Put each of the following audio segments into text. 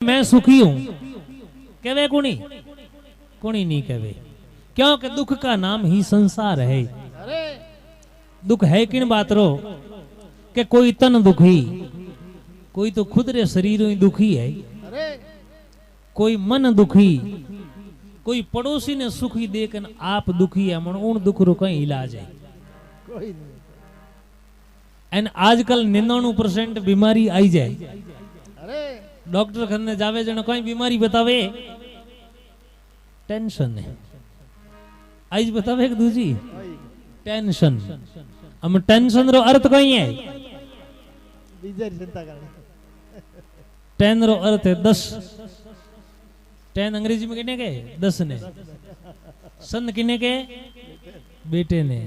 मैं सुखी हूं कहवे कुणी कुणी नहीं कहवे, क्योंकि दुख का नाम ही संसार है। दुख है किन बात रो कि कोई तन दुखी, कोई तो खुद रे शरीर ही दुखी है, कोई मन दुखी, कोई पड़ोसी ने सुखी देखन आप दुखी है, मन उन दुख रो कहीं इलाज है कोई नहीं। एंड आजकल 99% बीमारी आई जाए, डॉक्टर खन्ने जावे जने कोई बीमारी बतावे टेंशन है, आज बतावे दूजी टेंशन। हम टेंशन रो अर्थ कोई है, टेन रो अर्थ है 10, 10 अंग्रेजी में किने के 10 ने, सन किने के बेटे ने।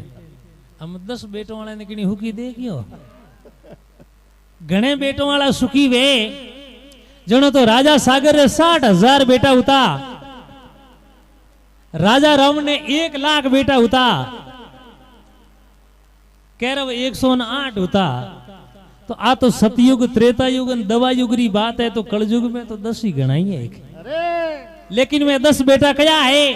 हम 10 बेटों वाला ने किनी हुकी देखियो, घणे बेटों वाला सुखी वे जनो तो राजा सागर रे 60,000 बेटा होता, राजा राम ने 1 लाख बेटा होता, कैरव 108 होता। तो आ तो सतयुग त्रेता युग दवा युग री बात है, तो कलयुग में तो 10 ही गणाई है एक। लेकिन वे 10 बेटा क्या है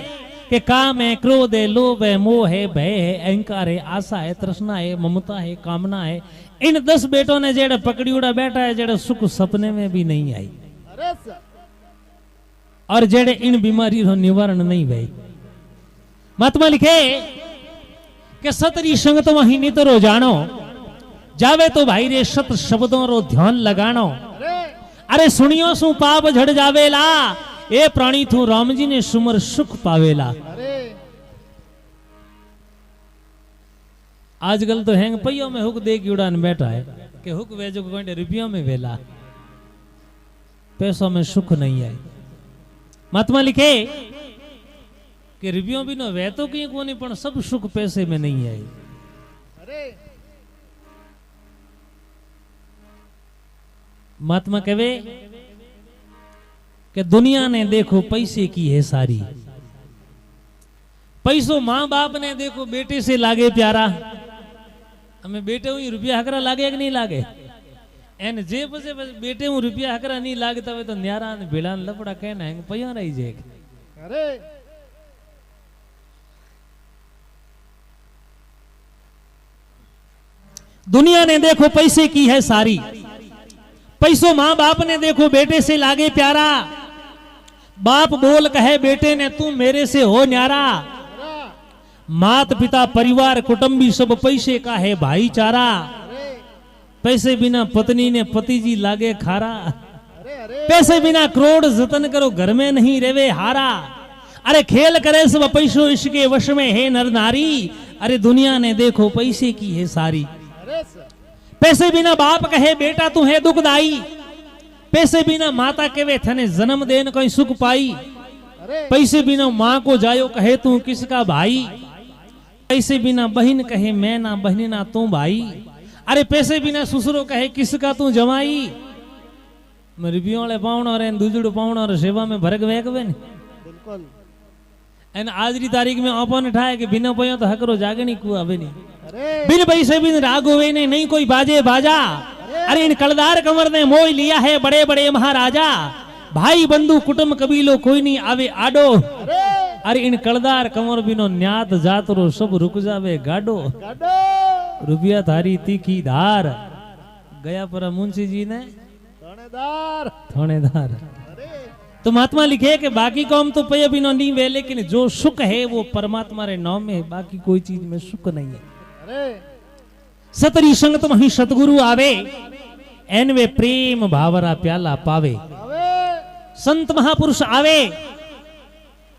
कि काम है, क्रोध है, लोभ है, मोह है, भय है, अहंकार है, आशा है, तृष्णा है, ममता है, कामना है। इन 10 बेटों ने जेड़े पकड़ी उड़ा बैठा है, जेड़े सुख सपने में भी नहीं आई, और जेड़े इन बीमारी रो निवारण नहीं भाई। महात्मा लिखे कि सतरी संगत वही नित रो जानो, जावे तो भाई रे सत शब्दों रो ध्यान लगानो। अरे सुनियो सु पाप झड़ जावेला, ए प्राणी थू राम जी ने सुमर सुख पावेला। आजकल तो हैंग पहियों में हुक दे की उड़ान बैठा है कि हुक वेजो को रुपयों में वेला, पैसों में सुख नहीं है। महात्मा लिखे कि रुपयों भी नो वे तो कहीं को नहीं, पर सब सुख पैसे में नहीं है। महात्मा कहे कि दुनिया ने देखो पैसे की है सारी, पैसों माँ बाप ने देखो बेटे से लागे प्यारा, हमें बेटे हुई रुपया हकरा लागे कि नहीं लागे। एन जे बसे बेटे हूं रुपया हकरा नहीं लागता वे तो न्यारा ने भेड़ा लपड़ा कहना है पया रही जे। अरे दुनिया ने देखो पैसे की है सारी, पैसों माँ बाप ने देखो बेटे से लागे प्यारा, बाप बोल कहे बेटे ने तू मेरे से हो न्यारा। मात पिता परिवार कुटुंबी सब पैसे का है भाईचारा, पैसे बिना पत्नी ने पति जी लागे खारा, पैसे बिना करोड़ जतन करो घर में नहीं रेवे हारा। अरे खेल करे सब पैसों इसके वश में है नर नारी, अरे दुनिया ने देखो पैसे की है सारी। पैसे बिना बाप कहे बेटा तू है दुखदाई, पैसे बिना माता कहे थने जन्म देन कोई सुख पाई, पैसे बिना माँ को जायो कहे तू किसका भाई, पैसे बिना बहन कहे मैं ना बहनी ना तू भाई, अरे पैसे बिना ससुरो कहे किसका तू जमाई। रुपयों वाले पाउण और दूजड़ पाउण और सेवा में भरग वेगवे बिल्कुल। एन आज की तारीख में अपन उठाए कि बिना पयो तो हकरो जागे नहीं कुआ नहीं, बिन पैसे बिन राग हुए नहीं कोई बाजे बाजा। अरे इन कलदार कमर ने मोह लिया है बड़े बड़े महाराजा, भाई बंधु कुटुंब कबीलो कोई नहीं आवे आडो। अरे इन कलदार कमर बिनो न्यात जात रो सब रुक जावे गाडो। रुपया थारी तीखी धार, गया पर मुंशी जी ने थानेदार। तो महात्मा लिखे कि बाकी कौम तो पे बिनो नहीं वे, लेकिन जो सुख है वो परमात्मा रे नाम में है, बाकी कोई चीज में सुख नहीं है। सतरी संगत मही सतगुरु आवे, एन वे प्रेम भावरा प्याला पावे। संत महापुरुष आवे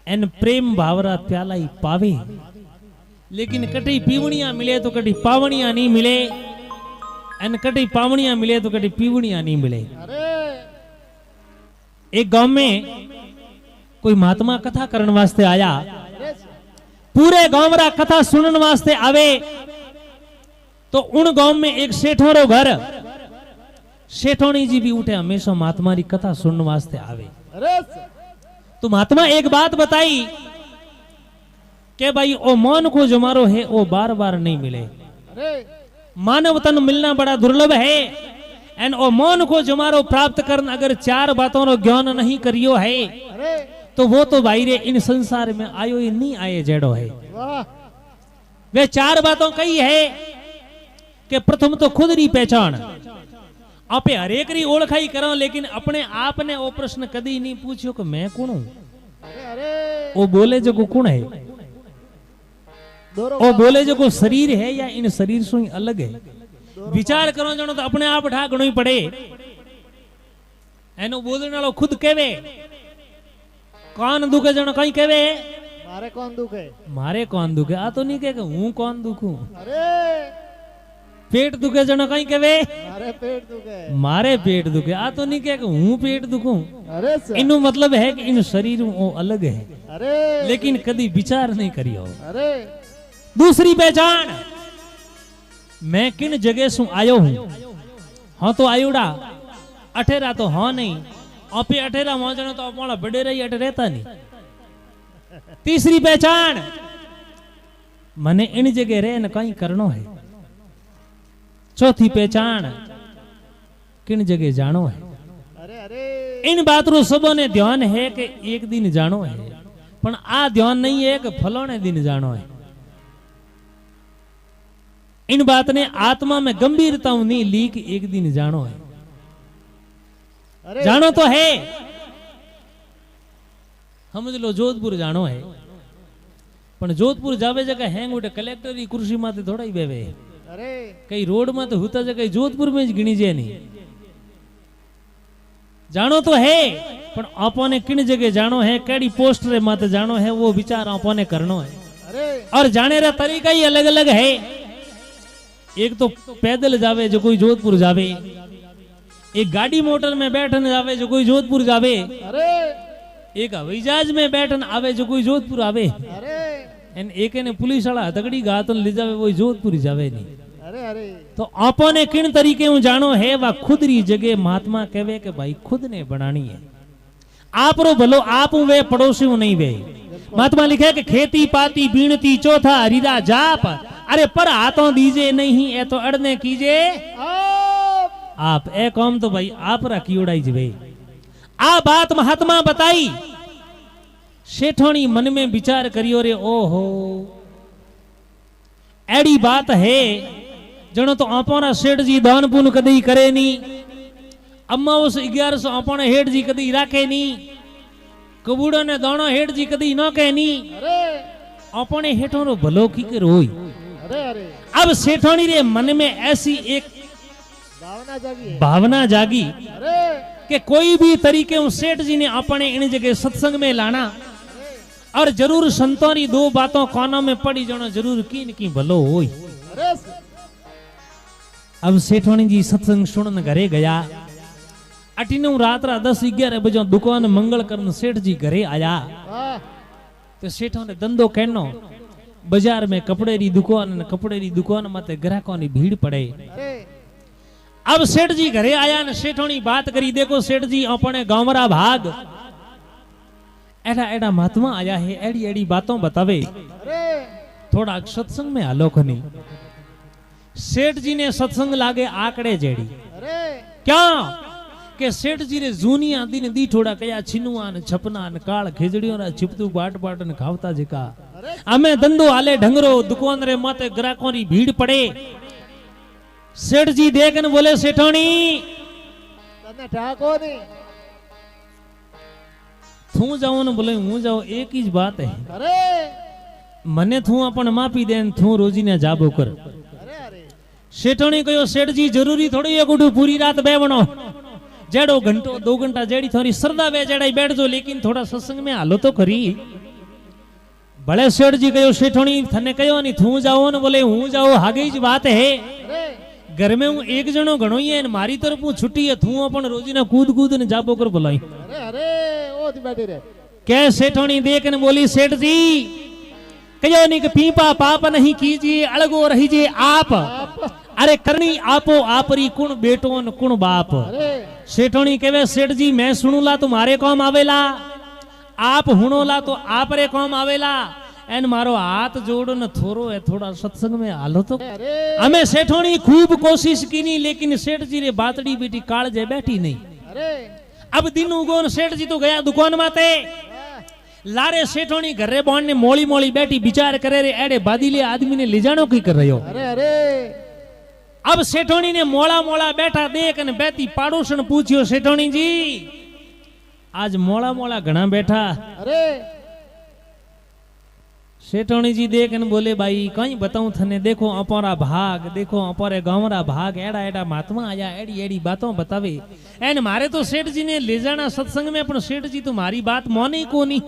एन प्रेम भावरा प्याला ही पावे। लेकिन कटी पीवणिया मिले तो कटी पावणिया नहीं मिले, एन कटी पावणिया मिले तो कटी पीवणिया नहीं मिले। एक गांव में कोई महात्मा कथा करने वास्ते आया, पूरे गांव रा कथा सुनने वास्ते आवे। तो उन गांव में एक सेठों रो घर, सेठोनी जी भी उठे हमेशा महात्मा री कथा सुनने वास्ते आवे। तो महात्मा एक बात बताई कि भाई ओ मौन को जो मारो है वो बार बार नहीं मिले, मानव तन मिलना बड़ा दुर्लभ है। एन ओ मौन को जमारो प्राप्त करन अगर 4 बातों रो ज्ञान नहीं करियो है अरे तो वो तो भाई रे इन संसार में आयो ही नहीं आए जेड़ो है। वाह वे 4 बातों कही है कि प्रथम तो खुद री पहचान। आपे हरेक री ओळखाई करो लेकिन अपने आप ने वो प्रश्न कदी नहीं पूछो कि मैं कौन हूं। अरे अरे वो बोले जो को कौन है, दोरो वो बोले जो को शरीर है या इन शरीर से ही अलग है। विचार करो जनो तो अपने आप ठाकणो ही पड़े। एनो बोलने वालो खुद कहवे कान दुखे जनो कहीं कहवे मारे कौन दुखे। मारे कौन दुखे आ तो नहीं कहे हूं कौन दुखूं। अरे पेट दुखे जनो कहीं कहवे मारे पेट दुखे। मारे पेट दुखे आ तो नहीं कहे हूं पेट दुखूं। अरे सर इनु मतलब है कि इन शरीर वो अलग है अरे लेकिन कभी विचार नहीं करियो। अरे दूसरी पहचान मैं किन जगह से आयो हूं। हाँ तो आयुड़ा अठेरा तो हाँ नहीं आपे अठेरा मौजनो तो अपना बड़े रही अठे रहता नहीं। तीसरी पहचान मने इन जगह रह न कहीं करनो है। चौथी पहचान किन जगह जानो है। अरे अरे इन बात रो सबों ने ध्यान है कि एक दिन जानो है पण आ ध्यान नहीं है कि फलोने दिन जानो है। इन बात ने आत्मा में गंभीरता नहीं ली कि एक दिन जानो है। अरे जानो तो है समझ लो जोधपुर जानो है पण जोधपुर जावे जगह हैंग उठे कलेक्टर की कुर्सी माते थोड़ा ही बेवे। अरे कई रोड में तो होता जगह जोधपुर में ज गिनी जे नहीं। जानो तो है पण आपने किन जगह जानो है केड़ी पोस्ट रे माते जानो है वो विचार आपने करनो है। अरे और जाने रा तरीका ही अलग अलग है। एक तो पैदल जावे जो कोई जोधपुर जावे, एक गाड़ी मोटर में बैठन जावे जो कोई जोधपुर जावे, अरे एक हवाई जहाज में बैठन आवे जो कोई जोधपुर आवे, अरे एन एक ने पुलिस वाला हथकड़ी गातन ले जावे वो जोधपुर जावे नहीं। अरे अरे तो आपने किन तरीके हूं जानो है वा खुद री जगह महात्मा कहवे के भाई खुद ने बनानी है। आप रो भलो आप वे पड़ोसी नहीं वे। महात्मा लिखे कि खेती पाती बीणती चौथा हरीरा जाप अरे पर हाथों दीजे नहीं ए तो अड़ने कीजे आप ए कौम तो भाई आप रखी उड़ाई जवे। आ बात महात्मा बताई सेठोनी मन में विचार करियो रे ओहो एड़ी बात है जनो तो अपना सेठ जी दान पुण्य कदी करे नी। अम्मा उस 1100 अपने हेठ जी कदी राखे नी। कबूड़ा ने दाना हेठ जी कदी न कहे नी। अरे अपने हेठों रो भलो की के रोई। अरे अरे अब सेठोनी रे मन में ऐसी एक भावना जागी है। भावना जागी अरे कि कोई भी तरीके उस सेठ जी ने अपने इन जगह सत्संग में लाना और जरूर संतों री 2 बातों कानों में पड़ी जाना जरूर की न की भलो होई। अरे अब सेठोनी जी सत्संग सुनन घरे गया। अटीनू रात 10-11 बजे दुकान मंगल करन सेठ जी घरे आया। वाह तो सेठों ने धंधो कहनो बाजार में कपड़े री दुकान माते ग्राहकों की भीड़ पड़े। अरे अब सेठ जी घरे आया ने सेठोनी बात करी देखो सेठ जी अपने गांवरा भाग एड़ा एड़ा महात्मा आया है एड़ी एड़ी बातों बतावे अरे थोड़ा सत्संग में हालो खनी। सेठ जी ने सत्संग लागे आकड़े जेड़ी अरे क्या के सेठ जी रे जूनिया दिन दी थोड़ा कया छिनुआन छपनान काल खिजड़ियों रा छिपतू बाट बाटन खावता जिका अरे हमें धंधो हाले ढंगरो दुकान रे माते ग्राहकों री भीड़ पड़े। सेठ जी देखन बोले सेठोनी तने ठाको नहीं। थू जाओ न बोले हूं जाओ एक ही बात है। अरे मने थू अपन मापी देन थू रोजी ने जाबो कर। अरे अरे सेठोनी कहो सेठ जी जरूरी थोड़ी एक उठू पूरी रात बेवणो जेड़ो घंटो 2 घंटा जेड़ी थोड़ी श्रद्धा वे जेड़ा बैठ जो लेकिन थोड़ा सत्संग में हालो तो खरी। बड़े सेठ जी कहो सेठोनी थने कहो नहीं थू जाओ न बोले हूं जाओ आगे ही बात है। अरे घर में हूं एक जनो घणो ही है मारी तरफ छुट्टी है थू अपन रोजी ना कूद ने जाबो कर बुलाई। अरे अरे ओ ती बैठी रे कै सेठोनी देखन बोली सेठ जी कहो नहीं कि पीपा पाप नहीं कीजिए अलगो रहीजिए आप। अरे करनी आपो आपरी कुण बेटो न कुण बाप। अरे सेठोनी कहवे सेठ जी मैं सुनूला तुम्हारे काम आवेला आप हुणोला तो आप रे काम आवेला एन मारो हाथ जोड़ो न थोरो है थोड़ा सत्संग में हालो तो अरे हमें सेठोनी खूब कोशिश की नहीं लेकिन सेठ जी रे बातड़ी बेटी कालजे बैठी नहीं। अरे अब दिन उगोन सेठ जी तो गया दुकान माते वाह लारे सेठोनी घरे बोन ने मोली मोली बैठी विचार करे रे एड़े बादीले आदमी ने ले जानो की कर रहो। अरे अरे अब सेठोनी ने मोला मोला बैठा देख ने बैठी पाड़ोसन पूछियो सेठोनी जी आज मोला मोला घना बैठा। अरे सेठोनी जी देख ने बोले भाई कहीं बताऊं थने देखो अपारा भाग देखो अपारे गांवरा भाग एड़ा एड़ा महात्मा आया एड़ी एड़ी बातों बतावे एन मारे तो सेठ जी ने ले जाना सत्संग में पण सेठ जी तो मारी बात मोने ही कोनी।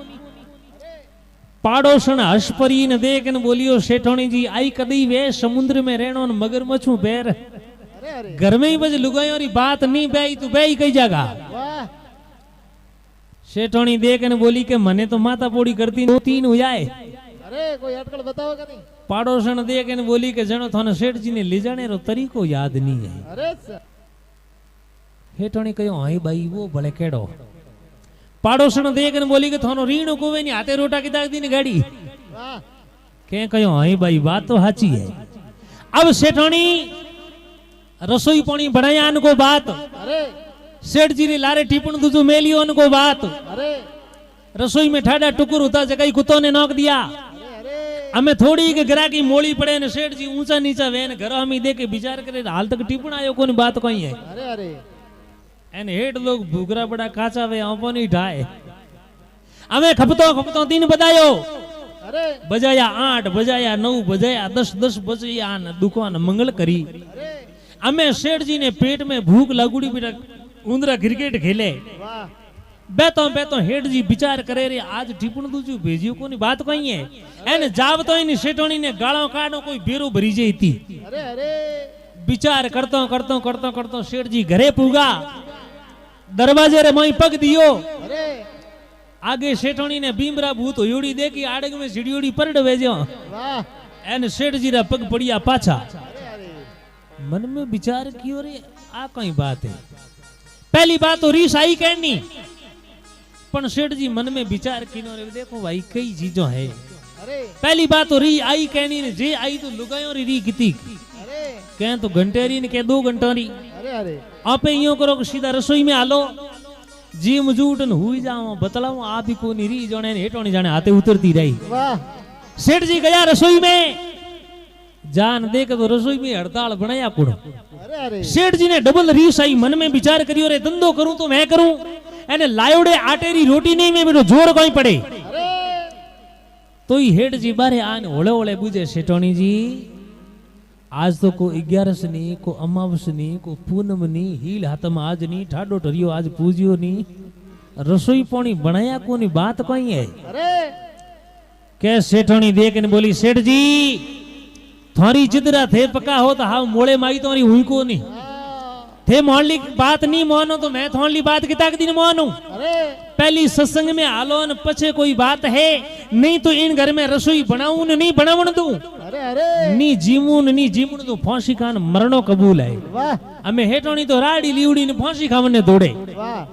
पाड़ोसन हसपरी ने देख ने बोलियो सेठोनी जी आई कदी वे समुद्र में रहनो न मगरमच्छू पैर अरे अरे घर में ही बज लुगायों री बात नहीं बेई तू बेई कई जगह। वाह सेठोनी देख ने बोली के मने तो माता पोड़ी करती दो तीन हो जाए। अरे कोई अटकल बताओ का नहीं। पाड़ोसन देख ने बोली के जनो थाने सेठ जी ने ले जाने रो तरीको याद नहीं है। अरे सर हेठोनी कहो हाई भाई वो भले केड़ो। पाड़ोसन देख ने बोली के थानो रीण कोवे नहीं हाथे रोटा की दाग दी ने गाड़ी वाह के कहो हाई भाई बात तो साची है। अब सेठोनी रसोई पानी बनाया अनको बात अरे सेठ जी ने लारे टिपण तुझो मेलियो अनको बात अरे रसोई में ठाडा टुकुर होता जगह कुत्तों ने नोक दिया। अरे हमें थोड़ी के ग्राहक की मोड़ी पड़े ने सेठ जी ऊंचा नीचा वेन घर हम दे के विचार करे हाल तक टिपण आयो कोनी बात कहीं है। अरे अरे एन हेठ लोग भूगरा बड़ा काचा वे आपो नहीं ढाए हमें खपतो खपतो 3 बजायो अरे बजाया 8 बजाया 9 बजाया 10 बजाया न दुकान मंगल करी। अरे हमें सेठ जी ने पेट में भूख लागुड़ी बेटा उंदरा क्रिकेट खेले वाह बेतो बेतो हेठ जी विचार करे रे आज टिपण दूजू भेजियो कोनी बात कहीं है। एन जाव तो इन सेठोनी ने गालों काढो कोई बेरो भरी जे थी। अरे अरे विचार करतो करतो करतो करतो सेठ जी घरे पूगा दरवाजे रे मई पग दियो। अरे आगे सेठोनी ने भीमरा भूत होयोड़ी देखी आड़ग में सीढ़ियोड़ी परड भेजो वाह एन सेठ जी रा पग पड़िया पाछा। अरे अरे मन में विचार कियो रे आ कई बात है। पहली बात तो रीस आई कहनी पण सेठ जी मन में विचार किनो रे देखो भाई कई चीजों है। अरे पहली बात तो री आई कहनी ने जे आई तो लुगायो री किती अरे कह तो घंटे री ने कह 2 घंटा री अरे अरे आप यूं करो कि सीधा रसोई में आलो जी मजूटन हुई जाओ बतलाओ आप ही को री जोने हेठोनी जाने हाथे उतरती रही। वाह सेठ जी गया रसोई में जान देख तो रसोई में हड़ताल बनाया कुड़ो। अरे अरे सेठ जी ने डबल रीस आई मन में विचार करियो रे धंधो करूं तो मैं करूं एने लायोड़े आटे री रोटी नहीं में बेटो जोर कोई पड़े अरे तो ही हेठ जी बारे आन होले होले बुझे सेठोनी जी आज तो को 11 नहीं को अमावस नहीं को पूनम नहीं हील हाथम आज नहीं ठाडो ठरियो आज पूजियो नहीं रसोई पानी बनाया कोनी बात कहीं है। अरे के सेठोनी देख ने बोली सेठ जी थारी जिदरा थे पका हो तो हाव मोड़े माई तुम्हारी हुई को नहीं थे मोहल्ली बात नहीं मानो तो मैं थोड़ी बात किता दिन मानू। अरे पहली सत्संग में आलो न पछे कोई बात है नहीं तो इन घर में रसोई बनाऊं नहीं बनावन दूं अरे अरे नी जीमून नी जीमून तो फांसी खान मरणो कबूल है। वाह हमें हेठोनी तो राड़ी लीवड़ी ने फांसी खावने दौड़े। वाह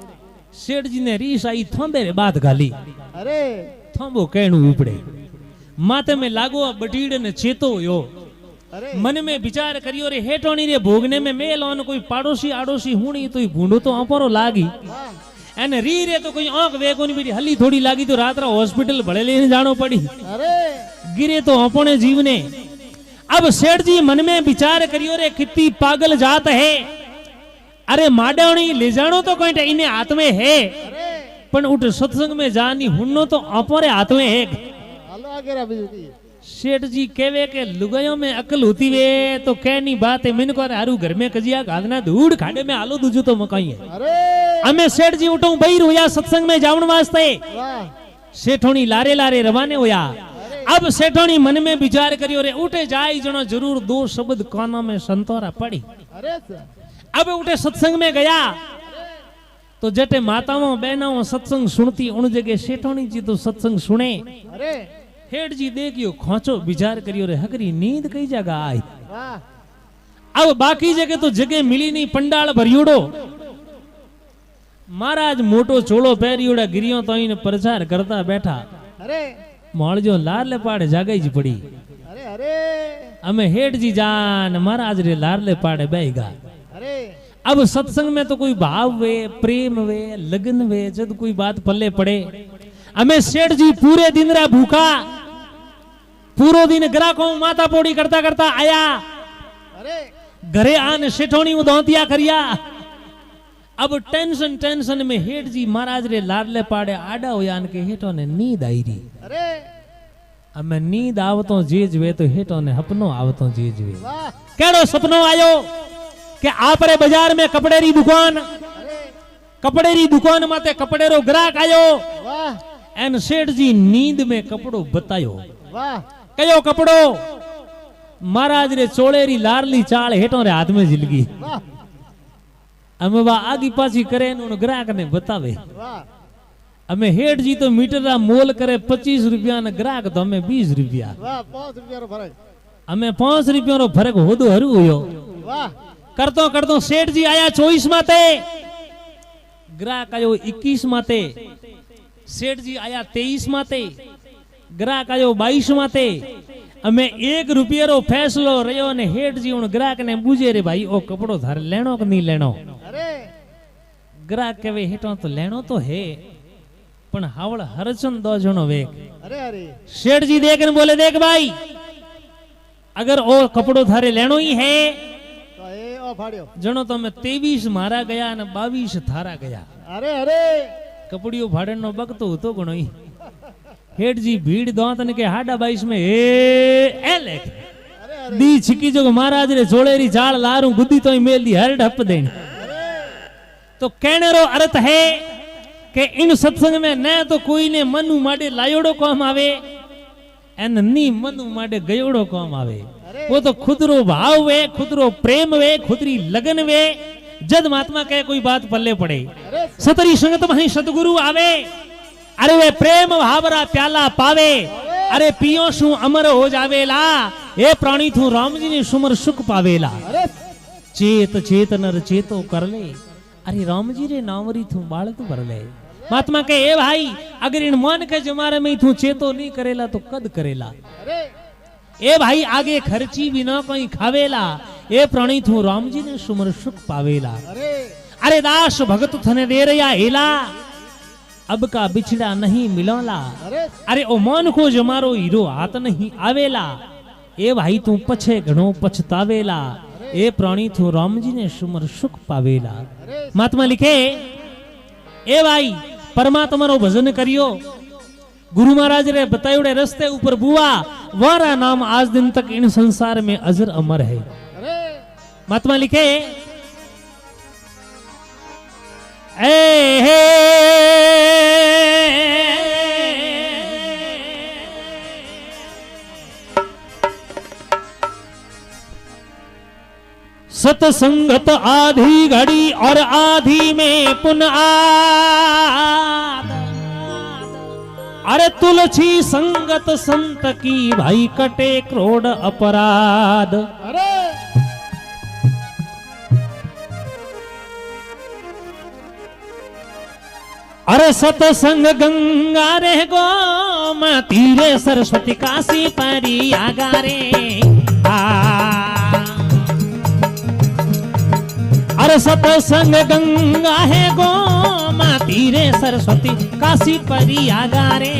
सेठ जी ने रीस आई थंबे रे बात गाली अरे थंबो कहणू उपड़े माथे में लागो बटीड़ ने चेतो यो अरे मन में विचार करियो रे हेठोनी रे भोगने में मेल ऑन कोई पाड़ोसी आड़ोसी हुणी तो भूंडो तो अपरो लागी वाह एने री रे तो कोई आंख वे कोनी बेटी हली थोड़ी लागी तो रात रा हॉस्पिटल भले लेने जानो पड़ी अरे गिरे तो अपने जीवने। अब सेठ जी मन में विचार करियो रे कितनी पागल जात है। अरे माडवणी ले जानो तो कोई इन्हें हाथ में है अरे पण उठ सत्संग में जानी हुन्नो तो अपने हाथ में है। हलो आगे रा बिजली सेठ जी कहवे के लुगायों में अकल होती वे तो कहनी बात है मिन को हारू घर में कजिया गादना धूड़ खाड़े में आलो दूजो तो मकाई है। अरे हमें सेठ जी उठो बही रोया सत्संग में जावन वास्ते वाह सेठोनी लारे लारे रवाने होया। अब सेठोनी मन में विचार करियो रे उठे जाई जनो जरूर 2 शब्द कानों में संतोरा पड़ी। अरे सर अब उठे सत्संग में गया तो जटे माताओं बहनों सत्संग सुनती उन जगह सेठोनी जी तो सत्संग सुने। अरे हेठ जी देखियो खोचो विचार करियो रे हकरी नींद कई जगह आई। वाह अब बाकी जगह तो जगह मिली नहीं पंडाल भरियोड़ो महाराज मोटो चोलो पहरियोड़ा गिरियो तो इन प्रचार करता बैठा। अरे मोड़ जो लारले पाड़े जागे जी पड़ी अरे अरे अमे हेठ जी जान महाराज रे लारले पाड़े बैगा अरे अब सत्संग में तो कोई भाव वे प्रेम वे लगन वे जब कोई बात पल्ले पड़े अमे सेठ जी पूरे दिन रा भूखा पूरो दिन ग्राहकों माता पोड़ी करता करता आया अरे घरे आन सेठोनी उदौतिया करिया अब टेंशन टेंशन में हेठ जी महाराज रे लाडले पाड़े आडा होया के हेठो ने नींद आई रही अरे अमे नींद आवतो जीज वे तो हेठो ने हपनो आवतो जीज वे वाह केड़ो सपनो आयो के आपरे बाजार में कपड़े री दुकान अरे कपड़े री दुकान माते कपड़े रो ग्राहक आयो वाह एन सेठ जी नींद में कपड़ो बतायो वाह कयो कपड़ो महाराज रे चोड़ेरी लारली चाल हेठो रे हाथ में झिलगी वाह अमे वा आगी पाछी करे उन ग्राहक ने बतावे वाह अमे हेठ जी तो मीटर रा मोल करे 25 रुपया ने ग्राहक तो हमें 20 रुपया वाह 5 रुपया रो फर्क हमें 5 रुपया रो फर्क होदो हरू होयो वाह करतो करतो सेठ जी आया 24 माते ग्राहक आयो 21 माते सेठ जी आया 23 माते ग्राहक आयो 22 माते अमे 1 रुपया रो फैसलो रयो ने हेठ जी उन ग्राहक ने पूछे रे भाई ओ कपड़ो थारे लेनो कि नहीं लेनो अरे ग्राहक कहे हेठो तो लेनो तो है पण हावड़ हरचंद दो जणो वेक अरे अरे सेठ जी देख ने बोले देख भाई अगर ओ कपड़ो थारे लेनो ही है तो ए ओ फाड़ियो जणो तो मैं 23 मारा गया ने 22 थारा गया अरे अरे कपड़ियो फाड़न नो बकतो होतो घणो ही हेठ जी भीड़ दोतन के हाडा 22 में ए लेख अरे अरे दी छिकी जो महाराज रे जोड़ेरी जाल लारू गुद्दी तो ही मेल दी हर ढप देन तो कहने रो अर्थ है कि इन सत्संग में न तो कोई ने मनु माडे लायोड़ो काम आवे एन नी मनु माडे गयोड़ो काम आवे वो तो खुदरो भाव वे खुदरो प्रेम वे खुदरी लगन वे जद महात्मा कहे कोई बात पल्ले पड़े अरे सतरी संगत में सतगुरु आवे अरे वे प्रेम भावरा प्याला पावे अरे पियो शू अमर हो जावेला ए प्राणी थू राम जी ने सुमर सुख पावेला अरे चेत चेत नर चेतो कर ले अरे राम जी रे नावरी थू बाल तू भर ले महात्मा के ए भाई अगर इन मन के जमारे में थू चेतो नहीं करेला तो कद करेला अरे ए भाई आगे खर्ची भी ना कोई खावेला ए प्राणी थू राम जी ने सुमर सुख पावेला अरे अरे दास भगत थने दे रया हेला अब का बिछड़ा नहीं मिलोला अरे अरे ओ मन को जमारो हीरो हाथ नहीं आवेला ए भाई तू पछे घणो पछतावेला ए प्राणी थू राम जी ने सुमर सुख पावेला अरे महात्मा लिखे ए भाई परमात्मा रो भजन करियो गुरु महाराज रे बतायोड़े रस्ते ऊपर बुआ वारा नाम आज दिन तक इन संसार में अजर अमर है अरे महात्मा लिखे ए हे सतसंगत आधी घड़ी और आधी में पुनः अरे तुलसी संगत संत की भाई कटे करोड़ अपराध अरे अरे सतसंग गंगा रे गो मैं तीरे सरस्वती काशी परी आगारे अरे सतसंग गंगा है गो माँ तीरे सरस्वती काशी परी आगारे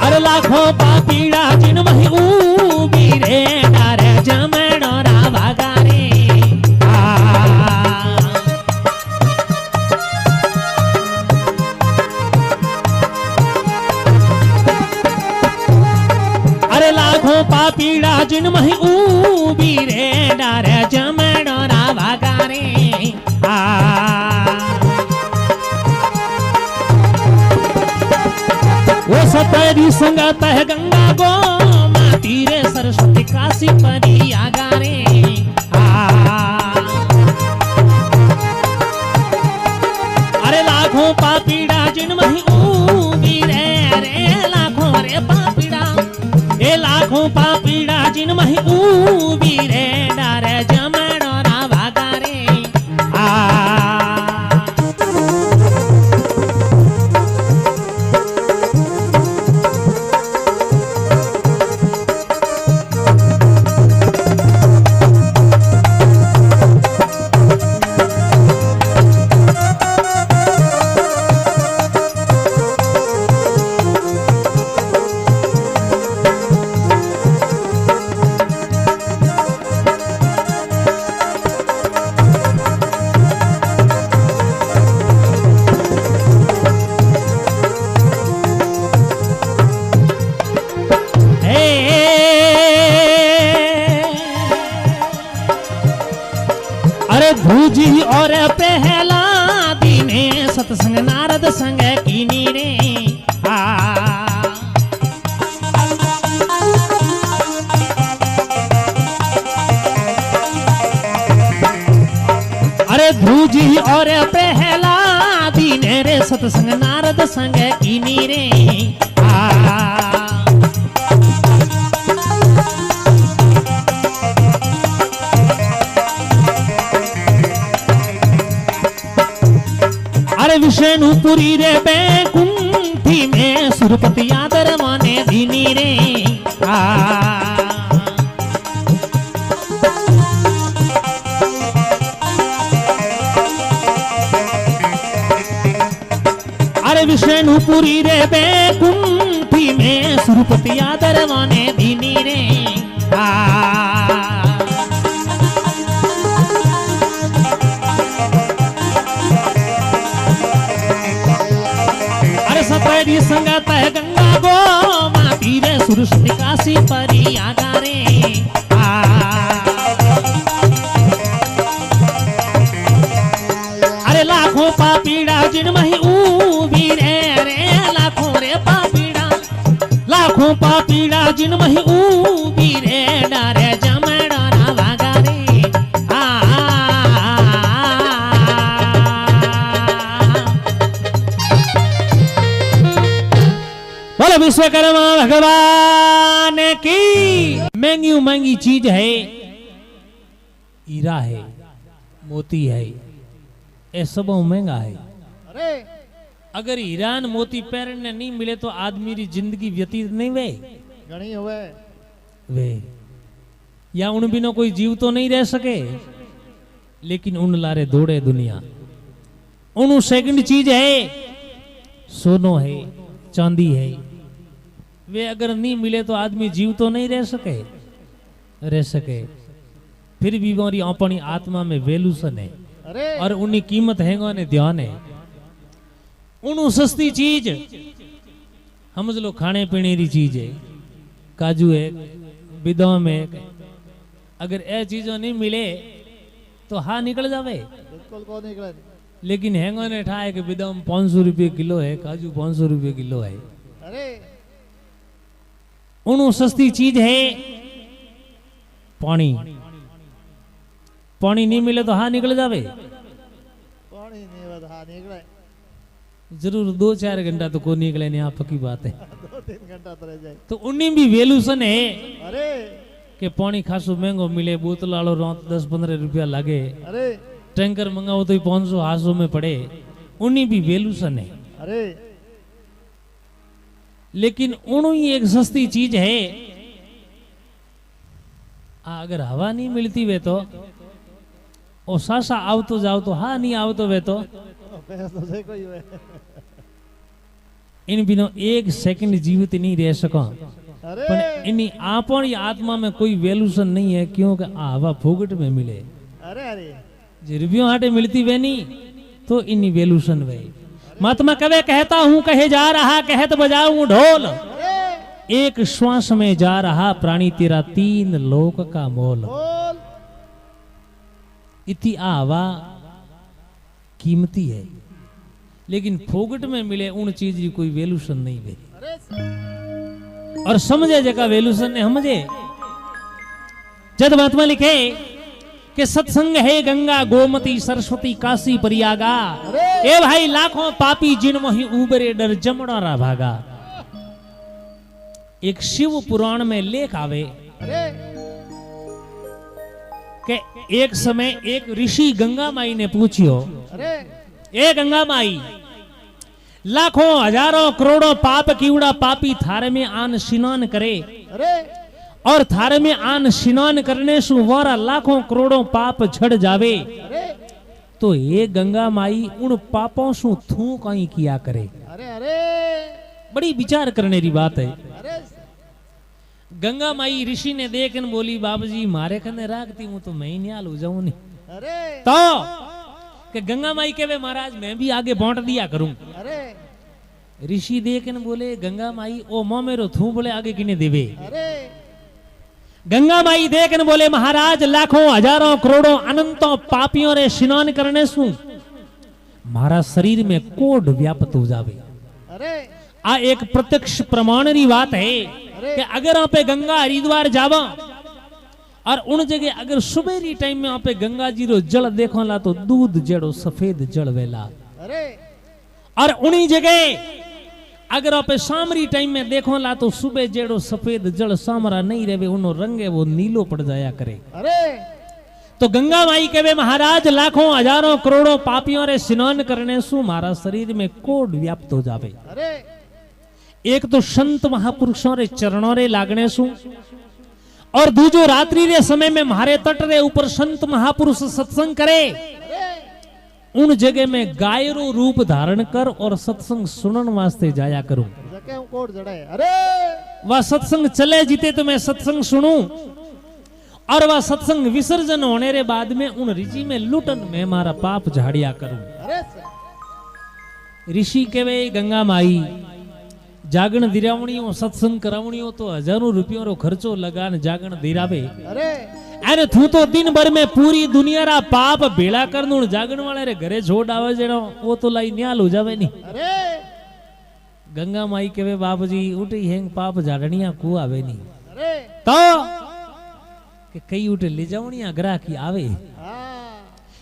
अरे लाखों पापीड़ा जिन वही ऊबी रे डारे जमणो रावा गारे अरे लाखों पापीड़ा जिन वही ऊबी रे डारे जमणो रावा गारे वो सतरी संगत है गंगा गो माँ तीरे सरस्वती काशी परी आगारे अरे लाखों पापीड़ा जिन मही ऊगी रे रे लाखों रे पापीड़ा ए लाखों पापीड़ा जिन मही ऊबी रे डारे जमणो रा भागा रे आ भूजी और पहला दीने सत्संग नारद संग कीनी रे अरे भूजी और पहला दीने रे सत्संग नारद संग कीनी रे विष्णुपुरी रे बैकुंठी में सुरपति आदर माने दीनी रे अरे विष्णुपुरी रे बैकुंठी में सुरपति आदर माने दीनी रे सतरी संगत है गंगा गो माती रे सुरसती काशी परी आगा रे अरे लाखों पापीड़ा जिन मही ऊबी रे रे लाखों रे पापीड़ा जिन मही ऊबी रे डारे जमड़ा ना भागा रे बोलो विश्वकर्मा भगवान की। महंगी महंगी चीज है, हीरा है, मोती है, ये सब महंगा है। अरे अगर हीरान मोती पैरने नहीं मिले तो आदमी की जिंदगी व्यतीत नहीं वे घणी हुए वे या उन बिना कोई जीव तो नहीं रह सके। लेकिन उन लारे दौड़े दुनिया। उन सेकंड चीज है, सोनो है, चांदी है। वे अगर नहीं मिले तो आदमी जीव तो नहीं रह सके। फिर भी हमारी अपनी आत्मा में वैल्यूशन है। अरे और उनकी कीमत है ने ध्यान है। उन सस्ती चीज समझ लो, खाने पीने की चीज है, काजू है, बादाम है। अगर ये चीजों नहीं मिले तो हाँ निकल जावे, बिल्कुल को निकले। लेकिन हैंगो ने ठाए कि बादाम 500 रुपये किलो है, काजू 500 रुपये किलो है। अरे उन सस्ती चीज है पानी। पानी नहीं मिले तो हाँ निकल जावे, पानी नहीं बस हाँ निकले। जरूर 2-4 घंटा तो को निकले नहीं, आप पक्की बात है। 2-3 घंटा तो रह जाए। तो उन्हीं भी वैल्यूशन है अरे कि पानी खासो महंगो मिले, बोतल वालो 10-15 रुपया लगे, अरे टैंकर मंगाओ तो 500-800 में पड़े। उन्हीं भी वैल्यूशन है। अरे लेकिन उन्हीं एक सस्ती चीज है, अगर हवा नहीं मिलती वे तो और सासा आओ तो जाओ तो हाँ, नहीं आओ तो वे तो पैसा से कोई हुए। इन बिना एक सेकंड जीवित नहीं रह सका। अरे पर इन आपन आत्मा में कोई वैल्यूशन नहीं है, क्योंकि हवा फोगट में मिले। अरे अरे जिरबियों हाटे मिलती वे नहीं तो इन वैल्यूशन वे। महात्मा कवे कहता हूं कहे जा रहा, कहत बजाऊं ढोल। एक श्वास में जा रहा प्राणी तेरा 3 लोक का मोल। बोल इति हवा कीमती है, लेकिन फोगट में मिले उन चीज की कोई वैल्यूशन नहीं वे। अरे और समझे जगह वैल्यूशन ने समझे। जद महात्मा लिखे कि सत्संग है गंगा गोमती सरस्वती काशी परियागा। ए भाई लाखों पापी जिन मोहि उबरे डर जमड़ा रा भागा। एक शिव पुराण में लेख आवे अरे कि एक समय एक ऋषि गंगा माई ने पूछियो, अरे ए गंगा माई, लाखों हजारों करोड़ों पाप कीड़ा पापी थारे में आन स्नान करे अरे और थारे में आन स्नान करने से वारा लाखों करोड़ों पाप झड़ जावे, अरे तो ये गंगा माई उन पापों से थू कहीं किया करे। अरे अरे बड़ी विचार करने की बात है। अरे गंगा माई ऋषि ने देख न बोली, बाबू जी मारे कने राखती हूं तो मैं ही न्याल हो जाऊं नहीं। अरे तो कि गंगा माई कहे महाराज मैं भी आगे बांट दिया करूं। अरे ऋषि देख न बोले, गंगा माई ओ मो मेरो थू बोले आगे किने देवे। अरे गंगा माई देख न बोले, महाराज लाखों हजारों करोड़ों अनंतों पापियों रे स्नान करने सु मारा शरीर में कोढ़ व्याप्त हो जावे। अरे आ एक प्रत्यक्ष प्रमाण री बात है कि अगर आप गंगा हरिद्वार जावा और उन जगह अगर सुबह री टाइम में आप गंगा जी रो जल देखो ला तो दूध जड़ो सफेद जल वेला। अरे और उन्हीं जगह अगर आप शामरी टाइम में देखो ला तो सुबह जेड़ो सफेद जल सामरा नहीं रहे, उनो रंग है वो नीलो पड़ जाया करे। अरे तो गंगा माई कहे महाराज लाखों हजारों करोड़ों पापियों रे स्नान करने सु मारा शरीर में कोढ़ व्याप्त हो जावे। अरे एक तो संत महापुरुषों रे चरणों रे लागने सु, और दूजो रात्रि रे समय में मारे तट रे ऊपर संत महापुरुष सत्संग करे, उन जगह में गायरो रूप धारण कर और सत्संग सुनन वास्ते जाया करूं। जके हम कोड जड़े। अरे वह सत्संग चले जीते तो मैं सत्संग सुनूं, और वह सत्संग विसर्जन होने रे बाद में उन ऋषि में लुटन में मारा पाप झाड़िया करूं। अरे ऋषि कहे गंगा माई जागण दिरावणियों सत्संग करावणियों तो हजारों रुपयों रो खर्चो लगान जागण दिरावे। अरे अरे तू तो दिन भर में पूरी दुनिया रा पाप भेड़ा कर दूं जागण वाले रे घरे छोड़ आवे जेनो वो तो लाई न्याल हो जावे नहीं। अरे गंगा माई कहे बाबूजी उठी हेंग पाप झाड़निया को आवे नहीं। अरे तो कि कई उठे ले जावणिया ग्राह की आवे। हाँ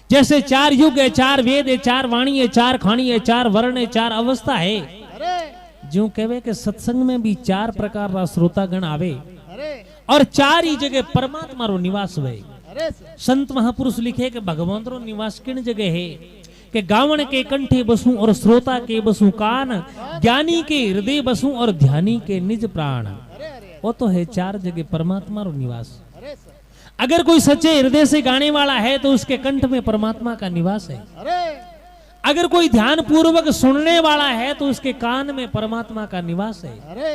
जैसे चार युग है, चार वेद है, चार वाणी है, चार खानी है, चार वर्ण है, चार अवस्था है, अरे जो कहे कि सत्संग में भी चार प्रकार रा श्रोतागण आवे अरे और चार ही जगह परमात्मा रो निवास हुए। अरे संत महापुरुष लिखे कि भगवान रो निवास किन जगह है कि गावण के कंठे बसूं और श्रोता के बसूं कान, ज्ञानी के हृदय बसूं और ध्यानी के निज प्राण। अरे अरे वो तो है चार जगह परमात्मा रो निवास। अरे अगर कोई सच्चे हृदय से गाने वाला है तो उसके कंठ में परमात्मा का निवास है। अरे अगर कोई ध्यान पूर्वक सुनने वाला है तो उसके कान में परमात्मा का निवास है। अरे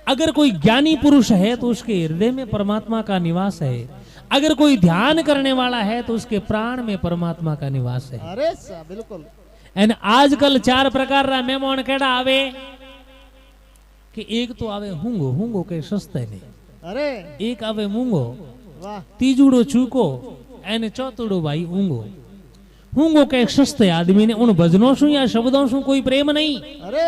अगर कोई ज्ञानी पुरुष है तो उसके हृदय में परमात्मा का निवास है। अगर कोई ध्यान करने वाला है तो उसके प्राण में परमात्मा का निवास है। अरे बिल्कुल। एंड आजकल चार प्रकार रा मेहमान केड़ा आवे कि एक तो आवे हुंगो, हुंगो के सस्ते ने। अरे एक आवे मूंगो, वाह तीजूड़ो चूको एने चौथुड़ो भाई ऊंगो। हुंगो के सस्ते आदमी ने उन भजनों सु या शब्दों सु कोई प्रेम नहीं। अरे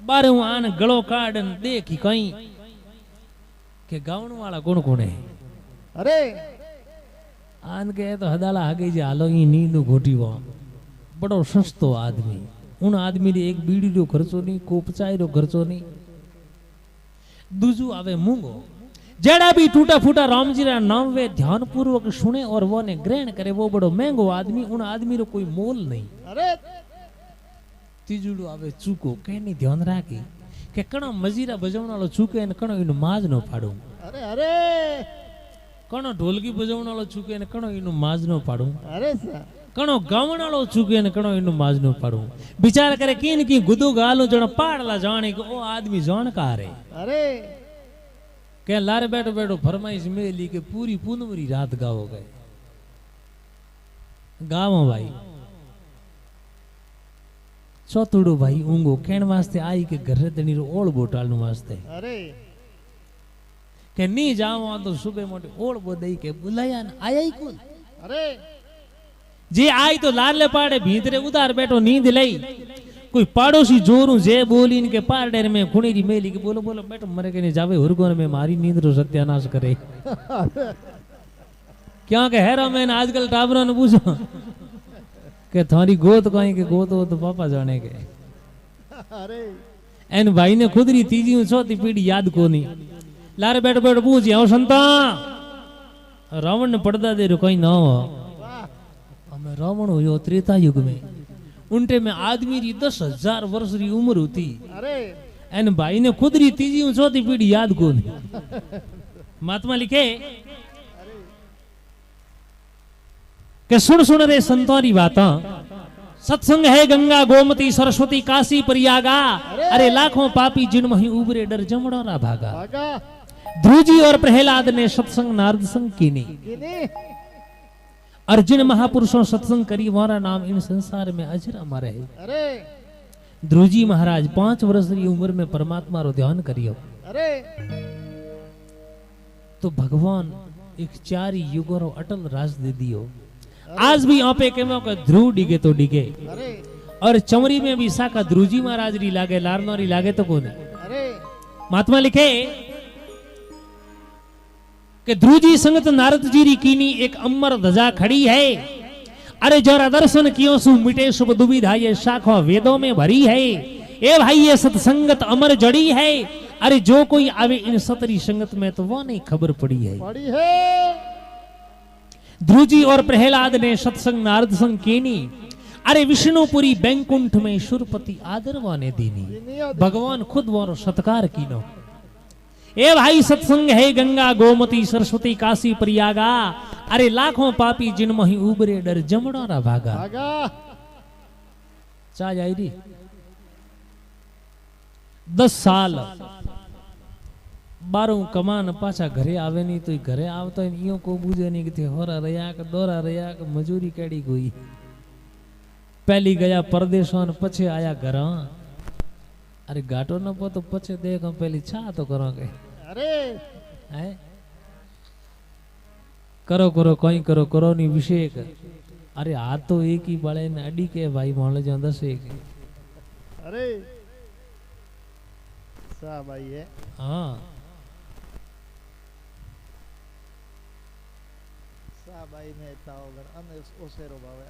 बारू आन गलो काढ़न देखी कहीं के गाउन वाला कौन कौन है। अरे आन के तो हदाला आगे जे हालो ई नींद घोटी वो बड़ो सस्तो आदमी। उन आदमी ने एक बीड़ी रो खर्चो नहीं, कोप चाय रो खर्चो नहीं। दूजू आवे मूंगो, जेड़ा भी टूटा फूटा राम जी रा नाम वे ध्यान पूर्वक सुने और वो ने ग्रहण करे, वो बड़ो महंगो आदमी। उन आदमी रो कोई मोल नहीं। अरे तीजूड़ो आवे चूको, कहनी ध्यान राखी के कणो मजीरा बजावण वालो चूके ने कणो इनो माज नो पाडू। अरे अरे कणो ढोलकी बजावण वालो चूके ने कणो इनो माज नो पाडू। अरे कणो गावण वालो चूके ने कणो इनो माज नो पाडू। विचार करे किन की गुदो गालो जण पाड़ला जाने को ओ आदमी जानकार है। अरे के लारे बैठो बैठो फरमाइश मेली के पूरी पूनमरी रात गाओ गए। गावो भाई चौथुड़ो भाई ऊंगो कहण वास्ते आई के घर दणी रो ओळ बोटालनु वास्ते। अरे के नी जाओ तो सुबह मोटे ओळ बो दई के बुलाया न आया ही कौन। अरे जे आई तो लाले पाड़े भीतरे उधार बैठो नींद लई। कोई पाड़ोसी जोरू जे बोली इनके पार डेर में खुणीरी मेली के बोलो बोलो बैठो मरे के नहीं जावे हुरगोन में मारी नींद रो सत्यानाश करे। क्या के हैरा मैंने आजकल टाबरों ने पूछो के थारी गोद कहीं के गोद हो तो पापा जाने के। अरे एन भाई ने खुद री तीजी चौथी पीढ़ी याद कोनी लारे बैठ बैठ पूछ आओ संता रावण ने पड़दा दे रो कोई ना हो हमें रावण हो त्रेता युग में उनटे में आदमी री 10,000 वर्ष री उम्र होती अरे एन भाई ने खुद री तीजी चौथी पीढ़ी याद कोनी महात्मा लिखे के सुन रे संतों री बातां सत्संग है गंगा गोमती सरस्वती काशी प्रयागा अरे लाखों पापी जिन ही उबरे डर जमड़ोरा भागा भागा ध्रुजी और प्रहलाद ने सत्संग नारद संग कीनी किनी और जिन महापुरुषों सत्संग करी वारा नाम इन संसार में अजर अमर है अरे ध्रुजी महाराज 5 वर्ष की उम्र में परमात्मा रो ध्यान करियो अरे तो भगवान एक 4 युगों रो अटल राज दे दियो आज भी यहाँ पे कहमो के ध्रुव डिगे तो डिगे अरे और चमरी में भी साका ध्रुजी महाराज री लागे लारनो री लागे तो कोने अरे महात्मा लिखे कि ध्रुजी संगत नारद जी री कीनी एक अमर ध्वजा खड़ी है अरे जरा दर्शन कियो सु मिटे शुभ दुविधा ये शाखा वेदों में भरी है ए भाई ये सत्संगत अमर जड़ी है अरे जो कोई आवे इन सतरी संगत में तो वो नहीं खबर पड़ी है पड़ी है ध्रुजी और प्रहलाद ने सत्संग नारद संग कीनी अरे विष्णुपुरी बैंकुंठ में सुरपति आदर वाने दीनी भगवान खुद वो सत्कार कीनो ए भाई सत्संग है गंगा गोमती सरस्वती काशी प्रयागा अरे लाखों पापी जिन मही उबरे डर जमड़ोरा भागा भागा चा जाई री 10 साल 12 कमान पाछा घरे आवे नहीं तो घरे आवतो इयो को बूझे नहीं कि होरा रया के दोरा रया के मजूरी केड़ी कोई पहली गया परदेशों पछे आया घर अरे घाटो न पो तो पछे देखो पहली छा तो करोगे अरे है करो करो कोई करो करो नहीं विषेक अरे हाथ तो एक ही बड़े ने अडी के भाई मोहल्ले जो 10 एक अरे सा भाई है हाँ सा भाई ने ताओ घर अने ओसेरो भावे